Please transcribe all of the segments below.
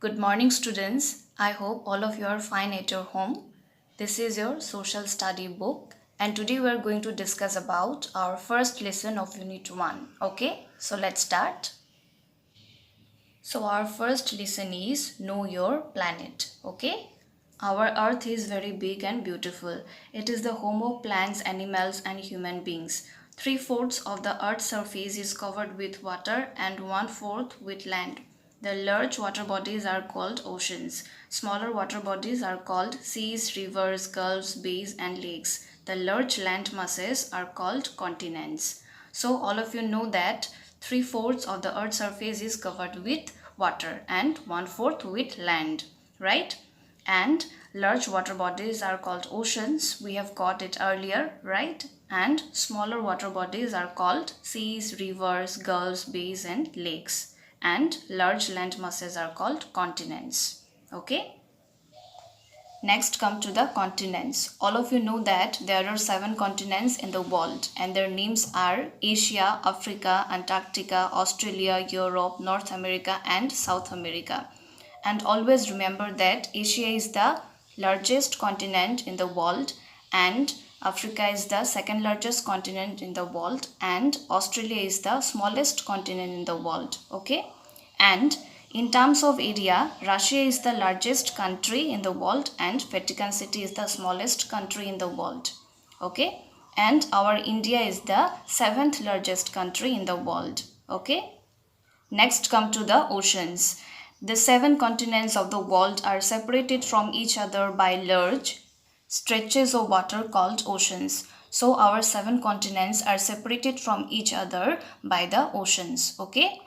Good morning, students. I hope all of you are fine at your home. This is your social study book, and today we are going to discuss about our first lesson of Unit 1. Okay, so let's start. So, our first lesson is Know Your Planet. Okay, our Earth is very big and beautiful. It is the home of plants, animals, and human beings. Three-fourths of the Earth's surface is covered with water and one-fourth with land. The large water bodies are called oceans. Smaller water bodies are called seas, rivers, gulfs, bays, and lakes. The large land masses are called continents. So, all of you know that three-fourths of the Earth's surface is covered with water and one-fourth with land, right? And large water bodies are called oceans. We have got it earlier, right? And smaller water bodies are called seas, rivers, gulfs, bays, and lakes. And large land masses are called continents. Okay? Next come to the continents. All of you know that there are 7 continents in the world and their names are Asia, Africa, Antarctica, Australia, Europe, North America and South America. And always remember that Asia is the largest continent in the world and Africa is the second largest continent in the world and Australia is the smallest continent in the world. Okay? And in terms of area, Russia is the largest country in the world and Vatican City is the smallest country in the world. Okay? And our India is the 7th largest country in the world. Okay? Next come to the oceans. The 7 continents of the world are separated from each other by large stretches of water called oceans. So our 7 continents are separated from each other by the oceans. Okay?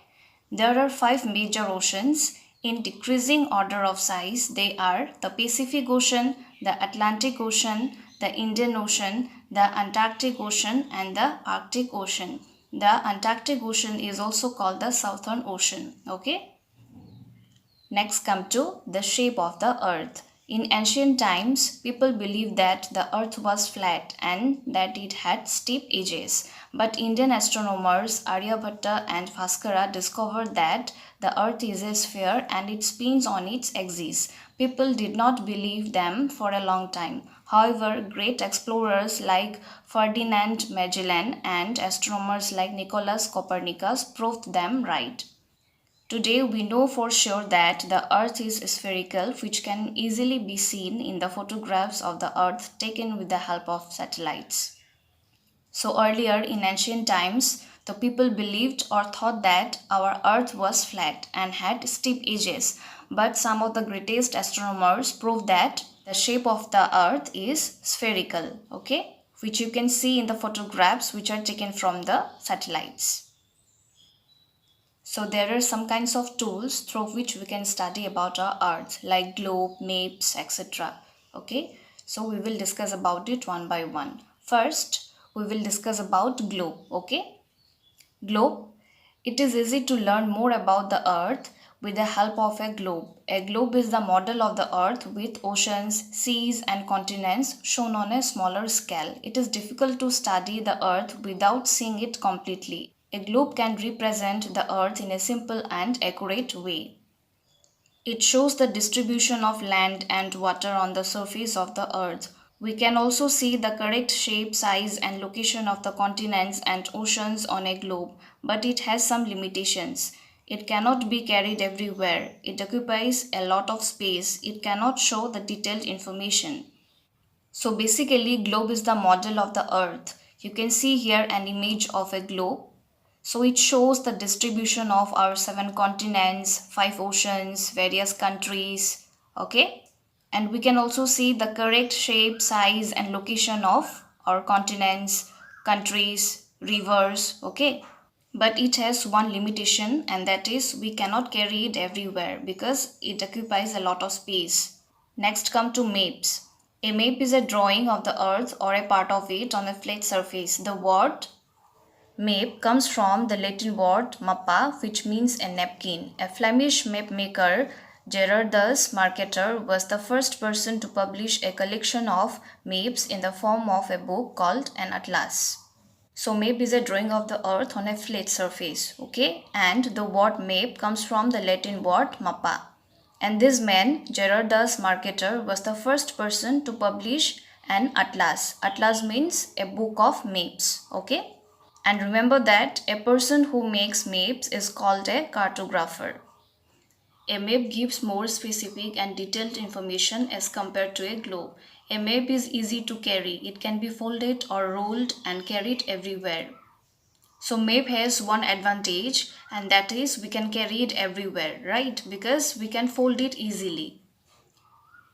There are 5 major oceans in decreasing order of size. They are the Pacific Ocean, the Atlantic Ocean, the Indian Ocean, the Antarctic Ocean and the Arctic Ocean. The Antarctic Ocean is also called the Southern Ocean. Okay. Next come to the shape of the earth. In ancient times, people believed that the earth was flat and that it had steep edges. But Indian astronomers Aryabhatta and Bhaskara discovered that the earth is a sphere and it spins on its axis. People did not believe them for a long time. However, great explorers like Ferdinand Magellan and astronomers like Nicholas Copernicus proved them right. Today we know for sure that the earth is spherical, which can easily be seen in the photographs of the earth taken with the help of satellites. So earlier in ancient times, the people believed or thought that our earth was flat and had steep edges, but some of the greatest astronomers proved that the shape of the earth is spherical, okay, which you can see in the photographs which are taken from the satellites. So there are some kinds of tools through which we can study about our earth like globe, maps, etc. Okay, so we will discuss about it one by one. First, we will discuss about globe. Okay, globe. It is easy to learn more about the earth with the help of a globe. A globe is the model of the earth with oceans, seas and continents shown on a smaller scale. It is difficult to study the earth without seeing it completely. A globe can represent the earth in a simple and accurate way. It shows the distribution of land and water on the surface of the earth. We can also see the correct shape, size and location of the continents and oceans on a globe, but it has some limitations. It cannot be carried everywhere. It occupies a lot of space. It cannot show the detailed information. So basically, globe is the model of the earth. You can see here an image of a globe. So it shows the distribution of our 7 continents, 5 oceans, various countries, okay? And we can also see the correct shape, size and location of our continents, countries, rivers, okay? But it has one limitation and that is we cannot carry it everywhere because it occupies a lot of space. Next come to maps. A map is a drawing of the earth or a part of it on a flat surface. The word map comes from the Latin word mappa, which means a napkin. A Flemish map maker, Gerardus Mercator, was the first person to publish a collection of maps in the form of a book called an atlas. So map is a drawing of the earth on a flat surface, okay? And the word map comes from the Latin word mappa. And this man, Gerardus Marketer, was the first person to publish an atlas. Atlas means a book of maps. Okay? And remember that a person who makes maps is called a cartographer. A map gives more specific and detailed information as compared to a globe. A map is easy to carry. It can be folded or rolled and carried everywhere. So map has one advantage, and that is we can carry it everywhere, right? Because we can fold it easily.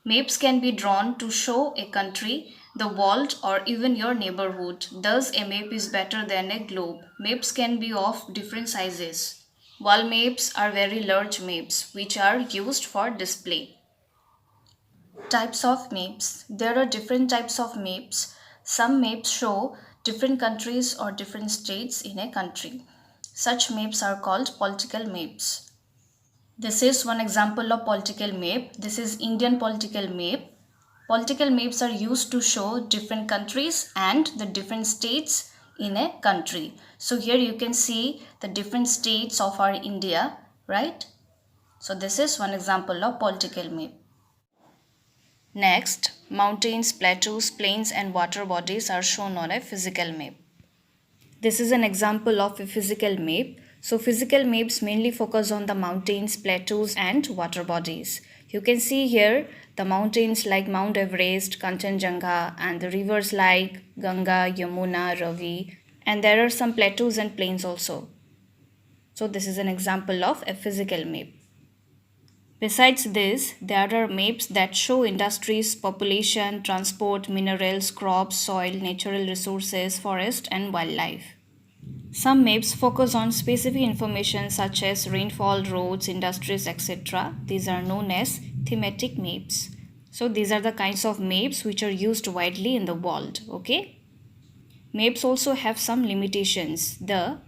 Maps can be drawn to show a country, the world, or even your neighborhood. Thus, a map is better than a globe. Maps can be of different sizes. Wall maps are very large maps which are used for display. Types of maps. There are different types of maps. Some maps show different countries or different states in a country. Such maps are called political maps. This is one example of political map. This is Indian political map. Political maps are used to show different countries and the different states in a country. So here you can see the different states of our India, right? So this is one example of political map. Next, mountains, plateaus, plains and water bodies are shown on a physical map. This is an example of a physical map. So physical maps mainly focus on the mountains, plateaus and water bodies. You can see here the mountains like Mount Everest, Kanchenjunga, and the rivers like Ganga, Yamuna, Ravi, and there are some plateaus and plains also. So this is an example of a physical map. Besides this, there are maps that show industries, population, transport, minerals, crops, soil, natural resources, forest and wildlife. Some maps focus on specific information such as rainfall, roads, industries, etc. These are known as thematic maps. So these are the kinds of maps which are used widely in the world. Okay. Maps also have some limitations. The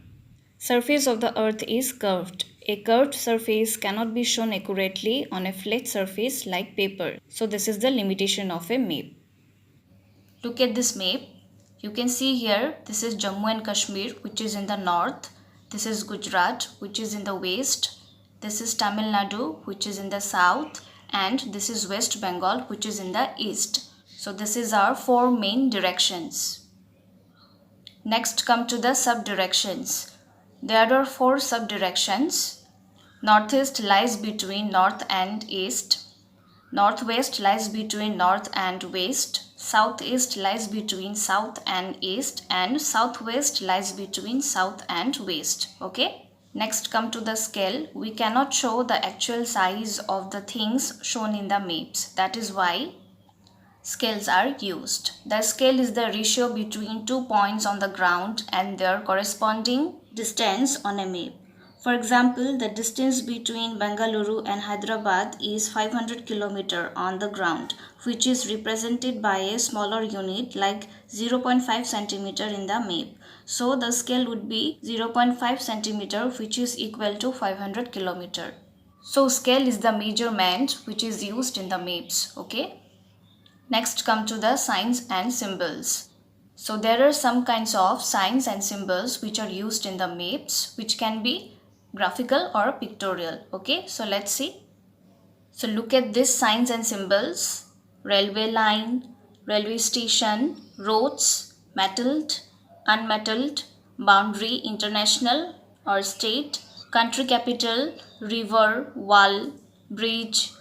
surface of the earth is curved. A curved surface cannot be shown accurately on a flat surface like paper. So this is the limitation of a map. Look at this map. You can see here this is Jammu and Kashmir, which is in the north. This is Gujarat, which is in the west. This is Tamil Nadu, which is in the south. And this is West Bengal, which is in the east. So this is our four main directions. Next come to the subdirections. There are four subdirections. Northeast lies between north and east. Northwest lies between north and west. Southeast lies between south and east, and southwest lies between south and west. Okay. Next come to the scale. We cannot show the actual size of the things shown in the maps. That is why scales are used. The scale is the ratio between 2 points on the ground and their corresponding distance on a map. For example, the distance between Bengaluru and Hyderabad is 500 km on the ground, which is represented by a smaller unit like 0.5 cm in the map. So the scale would be 0.5 cm, which is equal to 500 km. So scale is the measurement which is used in the maps. Okay. Next come to the signs and symbols. So there are some kinds of signs and symbols which are used in the maps, which can be graphical or pictorial. Okay, so let's see. So look at these signs and symbols. Railway line, railway station, roads, metalled, unmetalled, boundary, international or state, country capital, river, wall, bridge,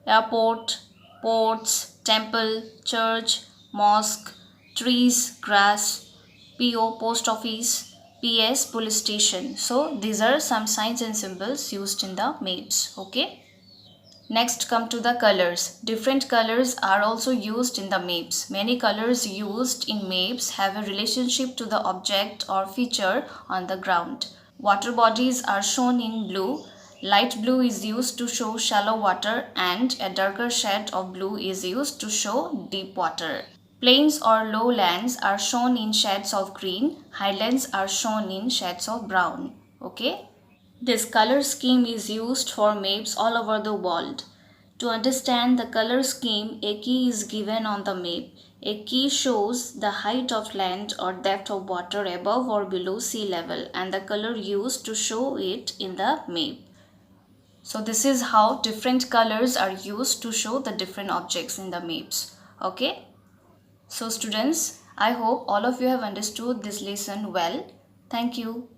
airport, ports, temple, church, mosque, trees, grass, PO, post office, PS, police station. So these are some signs and symbols used in the maps. Okay. Next come to the colors. Different colors are also used in the maps. Many colors used in maps have a relationship to the object or feature on the ground. Water bodies are shown in blue. Light blue is used to show shallow water and a darker shade of blue is used to show deep water. Plains or lowlands are shown in shades of green. Highlands are shown in shades of brown. Okay. This color scheme is used for maps all over the world. To understand the color scheme, a key is given on the map. A key shows the height of land or depth of water above or below sea level and the color used to show it in the map. So this is how different colors are used to show the different objects in the maps. Okay. So students, I hope all of you have understood this lesson well. Thank you.